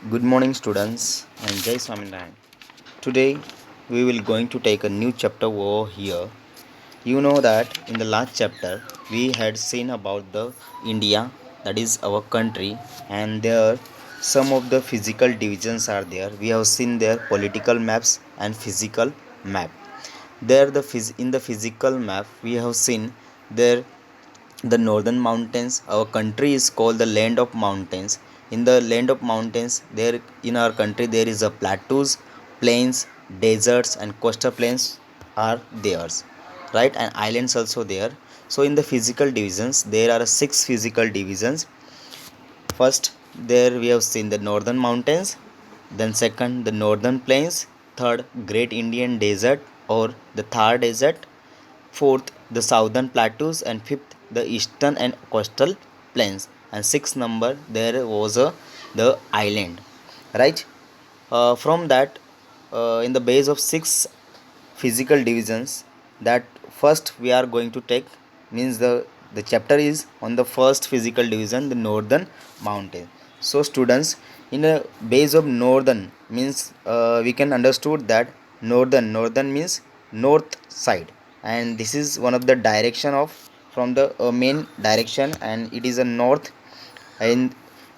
Good morning, students, and Jai Swaminarayan. Today, we will going to take a new chapter over here. You know that in the last chapter, we had seen about the India, that is our country, and there some of the physical divisions are there. We have seen their political maps and physical map. There, in the physical map, we have seen there the northern mountains. Our country is called the land of mountains. In the land of mountains, there in our country there is a plateaus, plains, deserts and coastal plains are theirs, right, and islands also there. So in the physical divisions there are six physical divisions. First, there we have seen the northern mountains, then second the northern plains, third great Indian desert or the Thar desert, fourth the southern plateaus, and fifth the eastern and coastal plains, and sixth number there was the island, right. From that, in the base of six physical divisions, that first we are going to take means the chapter is on the first physical division, the northern mountain. So students, in the base of northern means we can understood that northern means north side, and this is one of the direction of from the main direction, and it is a north, and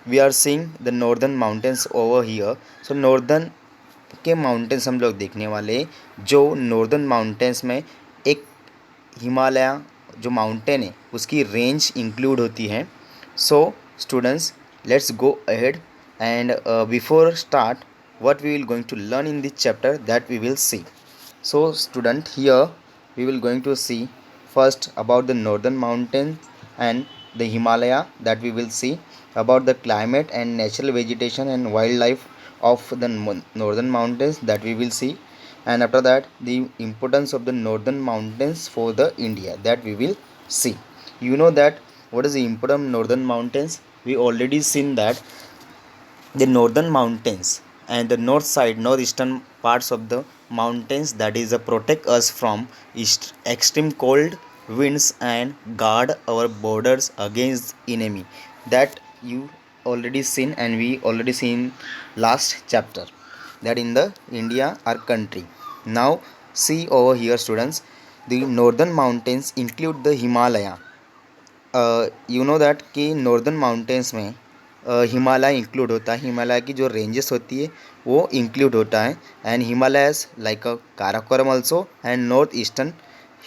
we are seeing the northern mountains over here. So northern के mountains हम लोग देखने वाले हैं। जो northern mountains में एक हिमालय जो माउंटेन है उसकी रेंज इंक्लूड होती है। So students, let's go ahead, and before start what we will going to learn in this chapter, that we will see. So student, here we will going to see first about the northern mountains and the Himalaya, that we will see about the climate and natural vegetation and wildlife of the northern mountains, that we will see, and after that the importance of the northern mountains for the India, that we will see. You know that what is the importance of northern mountains? We already seen that the northern mountains and the north side northeastern parts of the mountains, that is protect us from extreme cold winds and guard our borders against enemy, that you already seen, and we already seen last chapter, that in the India our country. Now see over here students, the northern mountains include the Himalaya. You know that कि northern mountains में Himalaya include होता है। हिमालय की जो ranges होती है वो include होता है, and Himalayas like Karakoram also, and north eastern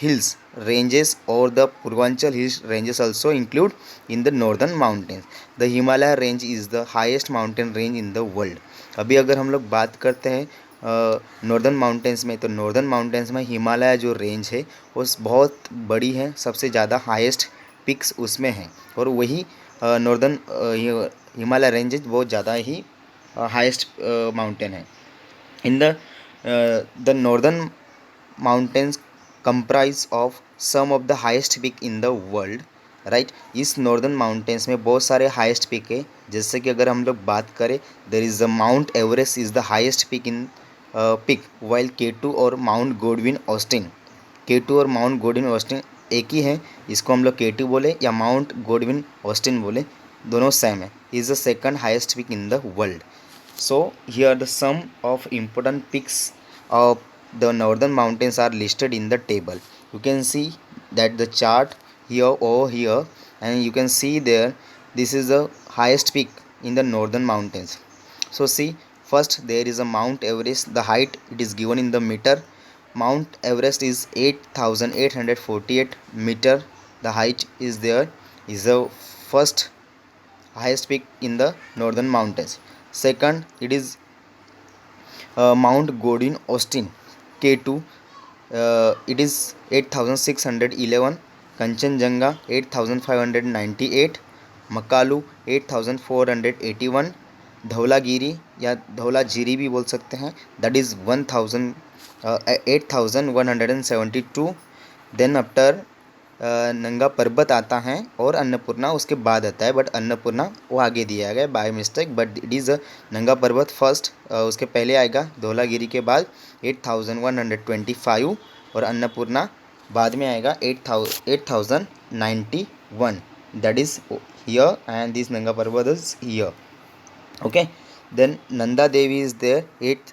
hills ranges और the Purvanchal hills ranges also include in the northern mountains. The Himalaya range is the highest mountain range in the world. अभी अगर हम लोग बात करते हैं नॉर्दर्न माउंटेंस में, तो नॉर्दर्न माउंटेंस में हिमालय जो रेंज है वो बहुत बड़ी है, सबसे ज़्यादा हाईएस्ट पिक्स उसमें हैं, और वही नॉर्दर्न हिमालय रेंज बहुत ज़्यादा ही हाईएस्ट माउंटेन है। In the northern mountains comprise of some of the highest peak in the world, right. इस नॉर्दर्न माउंटेन्स में बहुत सारे हाईएस्ट पिक है, जैसे कि अगर हम लोग बात करें, there is the mount Everest is the highest peak in peak, while K2 और माउंट गोडविन ऑस्टिन, K2 और माउंट गोडविन ऑस्टिन एक ही है, इसको हम लोग K2 बोले या माउंट गोडविन ऑस्टिन बोले, दोनों सेम है। Is the second highest peak in the world. So here the sum of important peaks of the northern mountains are listed in the table. You can see that the chart here over here, and you can see there this is the highest peak in the northern mountains. So see, first there is a Mount Everest. The height it is given in the meter. Mount Everest is 8,848 meter. The height is there, is the first highest peak in the northern mountains. Second, it is Mount Godin Austin, K2. It is 8,611. Kanchenjunga 8,598. Makalu 8,481. Dhaulagiri या धौलागिरी भी बोल सकते हैं, that is 8,172. Then after नंगा पर्वत आता है और अन्नपूर्णा उसके बाद आता है, बट अन्नपूर्णा वो आगे दिया गया by mistake, but it is नंगा पर्वत फर्स्ट, उसके पहले आएगा धौलागिरी के बाद 8,125, और अन्नपूर्णा बाद में आएगा 8,091, that is here, and this नंगा पर्वत is here, okay. Then Nanda Devi is there,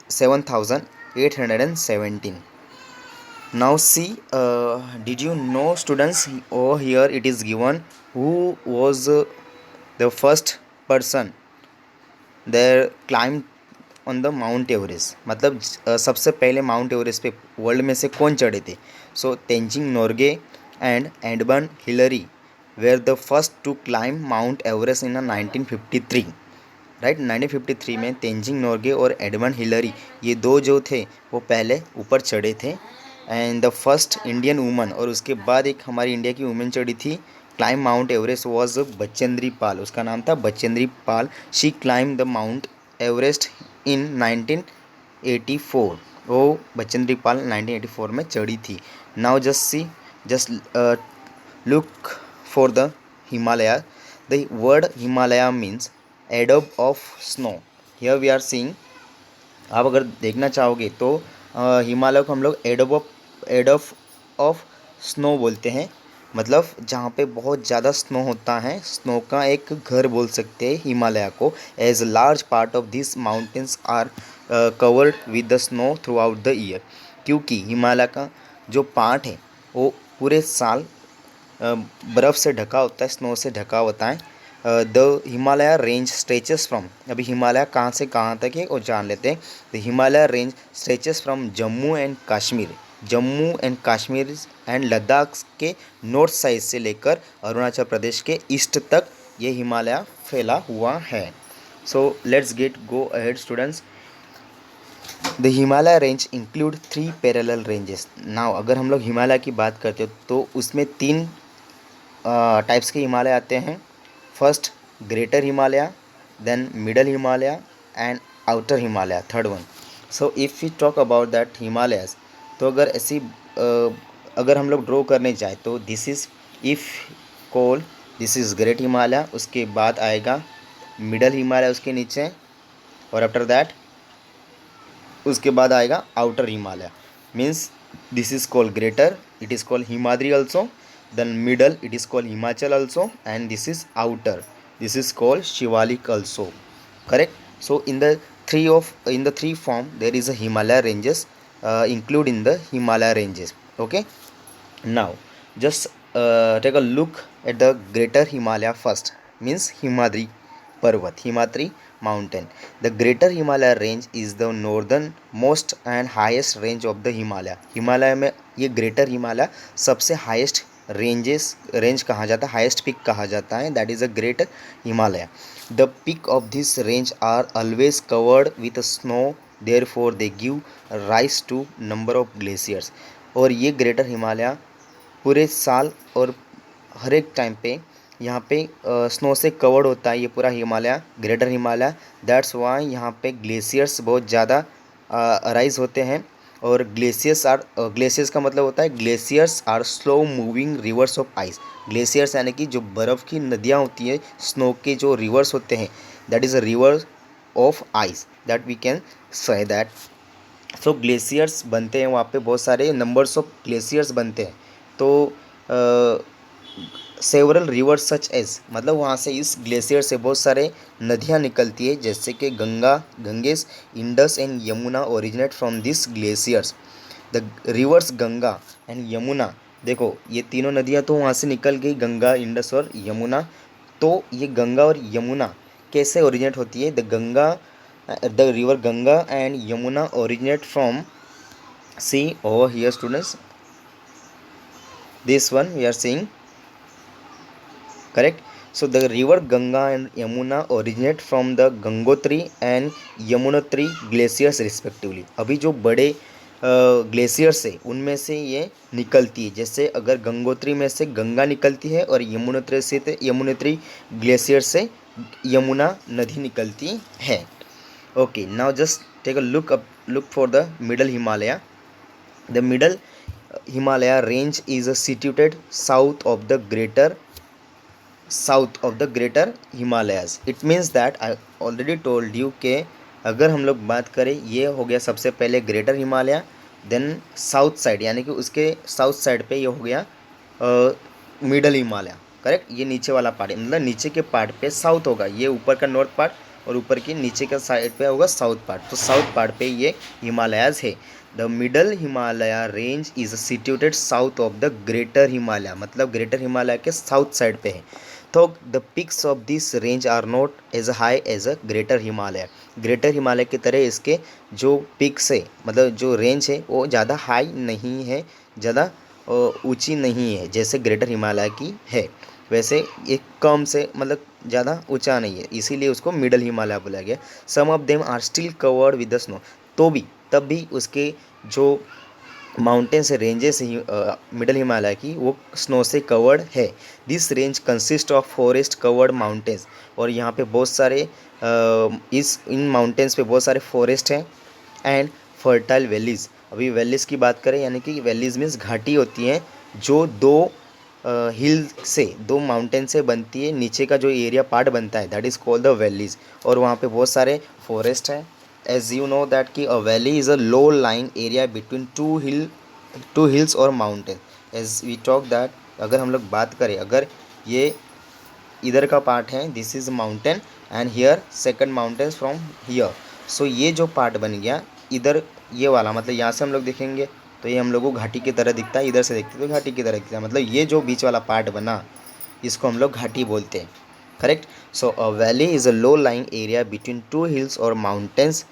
7,817. Now see, did you know students, over here it is given who was the first person there climbed on the mount Everest, मतलब सबसे पहले mount Everest पे world में से कौन चढ़े थे. So Tenzing Norgay and Edmund Hillary were the first to climb Mount Everest in 1953. Right, 1953 में तेंजिंग नोर्गे और एडमंड हिलरी, ये दो जो थे वो पहले ऊपर चढ़े थे. And the first Indian woman, और उसके बाद एक हमारी इंडिया की वूमेन चढ़ी थी climb Mount Everest, was Bachendri Pal. उसका नाम था Bachendri Pal. She climb the mount Everest in 1984. वो बचेंद्री पाल 1984 में चढ़ी थी. Now just see, just look for the Himalaya. The word Himalaya means एडब of snow. Here we are seeing, आप अगर देखना चाहोगे तो हिमालय को हम लोग एडब ऑफ स्नो बोलते हैं. मतलब जहाँ पे बहुत ज़्यादा स्नो होता है, स्नो का एक घर बोल सकते हैं हिमालय को. As large part of this mountains are covered with the snow throughout the year. क्योंकि हिमालय का जो पार्ट है वो पूरे साल बर्फ़ से ढका होता है, स्नो से ढका होता है. The Himalaya range stretches from, अभी हिमालय कहाँ से कहाँ तक है वो जान लेते हैं. The Himalaya range stretches from Jammu and Kashmir and Ladakh के नॉर्थ साइड से लेकर अरुणाचल प्रदेश के ईस्ट तक ये हिमालय फैला हुआ है. So let's go ahead students. The Himalaya range include 3 parallel ranges. Now अगर हम लोग हिमालय की बात करते हो तो उसमें 3 टाइप्स के हिमालय आते हैं. First greater Himalaya, then middle Himalaya and outer Himalaya, third one. So if you talk about that Himalayas, तो अगर ऐसी अगर हम लोग ड्रॉ करने जाए तो this is this is great Himalaya, उसके बाद आएगा मिडल हिमालय उसके नीचे, और आफ्टर दैट उसके बाद आएगा outer Himalaya. Means this is called greater, it is called Himadri also. Then middle it is called Himachal also, and this is outer, this is called Shivalik also. Correct. So in the three form there is a Himalaya ranges include in the Himalaya ranges. Okay. Now just take a look at the greater Himalaya first. Means Himadri Parvat, Himadri mountain. The greater Himalaya range is the northern most and highest range of the Himalaya. Himalaya में ये greater Himalaya सबसे highest range कहा जाता है, highest pick कहा जाता है. That is a greater Himalaya. The peak of this range are always covered with snow, therefore they give rise to number of glaciers. और ये ग्रेटर हिमालय पूरे साल और हर एक टाइम पे यहाँ पे स्नो से कवर्ड होता है ये पूरा Himalaya, greater Himalaya. That's why यहाँ पे ग्लेशियर्स बहुत ज़्यादा अराइज होते हैं. और ग्लेशियर्स का मतलब होता है glaciers are slow moving rivers of ice. Glaciers यानी कि जो बर्फ़ की नदियाँ होती हैं, स्नो के जो रिवर्स होते हैं, that is a river of ice, that we can say that. So glaciers बनते हैं वहाँ पे, बहुत सारे नंबर्स ऑफ ग्लेशियर्स बनते हैं. तो सेवरल रिवर्स सच एज, मतलब वहाँ से इस ग्लेशियर से बहुत सारे नदियाँ निकलती है, जैसे कि Ganges, Indus and Yamuna originate from this glaciers. The reverse Ganga and Yamuna, देखो ये तीनों नदियाँ तो वहाँ से निकल गई, गंगा, इंडस और यमुना. तो ये गंगा और यमुना कैसे ओरिजिनेट होती है? The river Ganga and Yamuna originate from, see over here students, this one we are seeing. Correct. So the river Ganga and Yamuna originate from the Gangotri and Yamunotri glaciers respectively. अभी जो बड़े ग्लेशियर्स है उनमें से ये निकलती है. जैसे अगर गंगोत्री में से गंगा निकलती है और यमुनोत्री ग्लेशियर से यमुना नदी निकलती है. Okay, now just take a look for the middle Himalaya. The middle Himalaya range is situated south of the greater Himalayas. It means that I already told you के अगर हम लोग बात करें, ये हो गया सबसे पहले greater Himalaya, then south side यानी कि उसके साउथ साइड पे ये हो गया मिडल हिमालय. करेक्ट. ये नीचे वाला पार्ट, मतलब नीचे के पार्ट पे साउथ होगा, ये ऊपर का नॉर्थ पार्ट और ऊपर की नीचे का साइड पे होगा साउथ पार्ट। तो साउथ पार्ट पे ये हिमालयाज है। The middle Himalaya range is situated south of the greater Himalaya, मतलब ग्रेटर हिमालय के साउथ साइड पे है। तो the peaks of this range are not as high as a greater Himalaya. Greater Himalaya की तरह इसके जो पिक्स है, मतलब जो रेंज है वो ज़्यादा हाई नहीं है, ज़्यादा ऊंची नहीं है जैसे ग्रेटर हिमालय की है। वैसे ये कम से मतलब ज़्यादा ऊंचा नहीं है, इसीलिए उसको मिडल हिमालय बोला गया। Some of them are still covered with the snow. तो भी तब भी उसके जो माउंटेन्स रेंजेस मिडल हिमालय की वो स्नो से कवर्ड है। This range consist of forest covered mountains. और यहाँ पे बहुत सारे इस इन माउंटेन्स पे बहुत सारे फॉरेस्ट हैं एंड फर्टाइल वैलीज। अभी वैलीज की बात करें, यानी कि वैलीज मीन्स घाटी होती हैं जो दो हिल से, दो माउंटेन से बनती है। नीचे का जो एरिया पार्ट बनता है that is called the valleys, और वहाँ पे बहुत सारे फॉरेस्ट हैं। एज यू नो दैट कि a valley is a low lying area between two hills और mountain. As we talk that, अगर हम लोग बात करें, अगर ये इधर का पार्ट है this is mountain and here second mountain from here. So ये जो पार्ट बन गया इधर, ये वाला मतलब यहाँ से हम लोग देखेंगे तो ये हम लोग को घाटी की तरह दिखता है, इधर से देखते तो घाटी की तरह दिखता है। मतलब ये जो बीच वाला पार्ट बना इसको हम लोग घाटी बोलते हैं, correct. So a valley is a low lying area between two hills और mountains,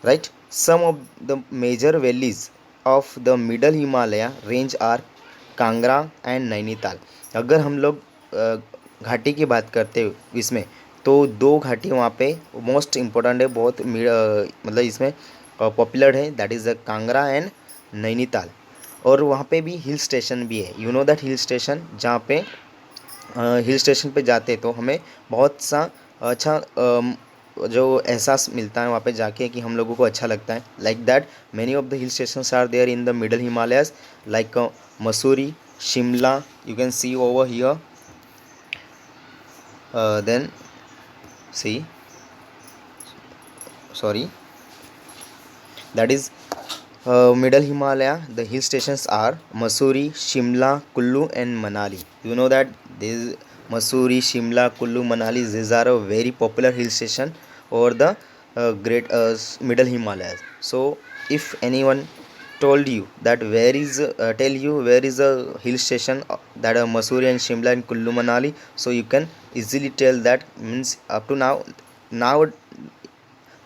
right. Some of the major valleys of the middle Himalaya range are Kangra and Nainital. अगर हम लोग घाटी की बात करते हो इसमें, तो दो घाटी वहाँ पे मोस्ट इम्पोर्टेंट है, बहुत मतलब इसमें पॉपुलर है, that is the Kangra and Nainital. और वहाँ पे भी हिल स्टेशन भी है, you know that hill station, जहाँ पे हिल स्टेशन पे जाते तो हमें बहुत सा अच्छा जो एहसास मिलता है वहाँ पे जाके कि हम लोगों को अच्छा लगता है। Like that many of the hill stations are there in the middle Himalayas, like Mussoorie, Shimla, you can see over here. Then see, sorry, that is middle Himalaya. The hill stations are Mussoorie, Shimla, Kullu and Manali. You know that this Mussoorie, Shimla, Kullu, Manali, these are a very popular hill station over the great middle Himalayas. So if anyone told you that tell you where is a hill station that are Mussoorie and Shimla and Kullu Manali, so you can easily tell that means up to now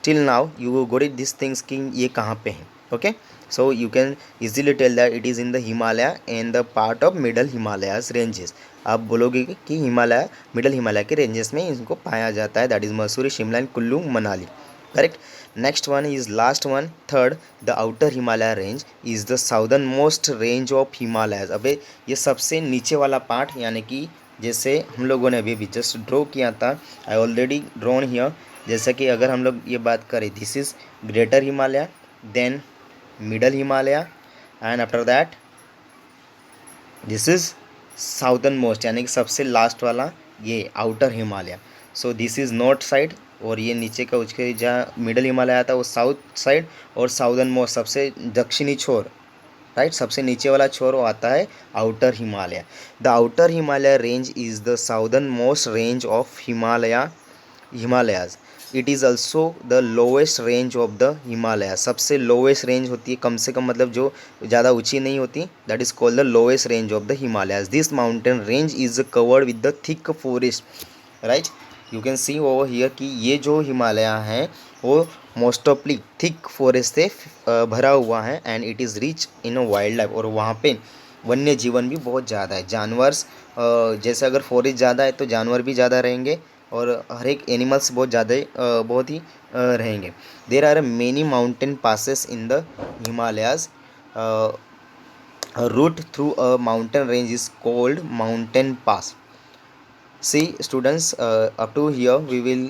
till now you got it these things कि ये कहाँ पे हैं, okay. So you can easily tell that it is in the Himalaya and the part of middle Himalayas ranges. आप बोलोगे कि Himalaya middle Himalaya के ranges में इनको पाया जाता है, that is Mussoorie, Shimla and Kullu Manali, correct. Next one is last one, third, the outer Himalaya range is the southern most range of Himalayas. अबे ये सबसे नीचे वाला पार्ट, यानी कि जैसे हम लोगों ने अभी जस्ट ड्रॉ किया था, आई ऑलरेडी ड्रॉन हियर। जैसे कि अगर हम लोग ये बात करें, this is greater Himalaya, then middle Himalaya and after that this is southernmost, यानी कि सबसे लास्ट वाला ये outer Himalaya. So this is north side, और ये नीचे का उसके जहाँ मिडल हिमालय आता है वो साउथ साइड, और साउदर्न मोस्ट सबसे दक्षिणी छोर, राइट, सबसे नीचे वाला छोर वो आता है outer Himalaya. The outer Himalaya range is the southern most range of Himalayas. It is also the lowest range of the Himalaya. सबसे लोवेस्ट रेंज होती है, कम से कम मतलब जो ज़्यादा ऊंची नहीं होती, that is called the lowest range of the Himalayas. This mountain range is covered with the thick forest, right. You can C over here कि ये जो हिमालय हैं वो मोस्ट ऑफली थिक फॉरेस्ट से भरा हुआ है and it is rich in wild life. और वहाँ पे वन्य जीवन भी बहुत ज़्यादा है, जानवर्स जैसे अगर फॉरेस्ट ज़्यादा है तो जानवर भी ज़्यादा रहेंगे, और हर एक एनिमल्स बहुत ज़्यादा बहुत ही रहेंगे। There are many mountain passes in the Himalayas. Route through a mountain range is called mountain pass. See students, up to here we will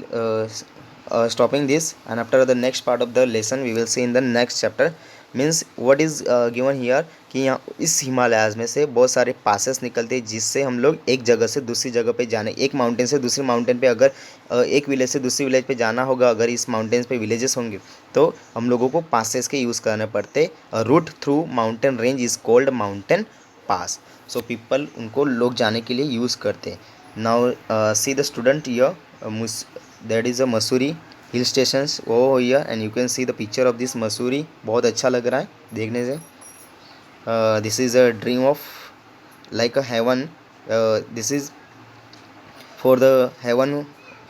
stopping this, and after the next part of the lesson we will see in the next chapter, means what is given here कि यहाँ इस हिमालयाज में से बहुत सारे passes निकलते हैं जिससे हम लोग एक जगह से दूसरी जगह पे जाने, एक माउंटेन से दूसरी माउंटेन पे, अगर एक विलेज से दूसरी विलेज पे जाना होगा, अगर इस माउंटेन्स पे विलेजेस होंगे तो हम लोगों को पासेस के यूज़ करने पड़ते। Route through mountain range is called mountain pass. So people उनको लोग जाने के लिए यूज़ करते हैं। Now see the student here, that is a Mussoorie hill stations वो here and you can see the picture of this Mussoorie. बहुत अच्छा लग रहा है देखने से. This is a dream of like a heaven. This is for the heaven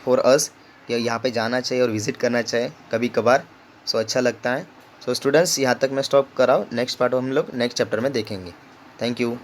for us कि यहाँ पे जाना चाहिए और विज़िट करना चाहिए कभी कभार. सो अच्छा लगता है. सो स्टूडेंट्स यहाँ तक मैं स्टॉप कर रहा हूँ. नेक्स्ट पार्ट हम लोग नेक्स्ट चैप्टर में देखेंगे. Thank you.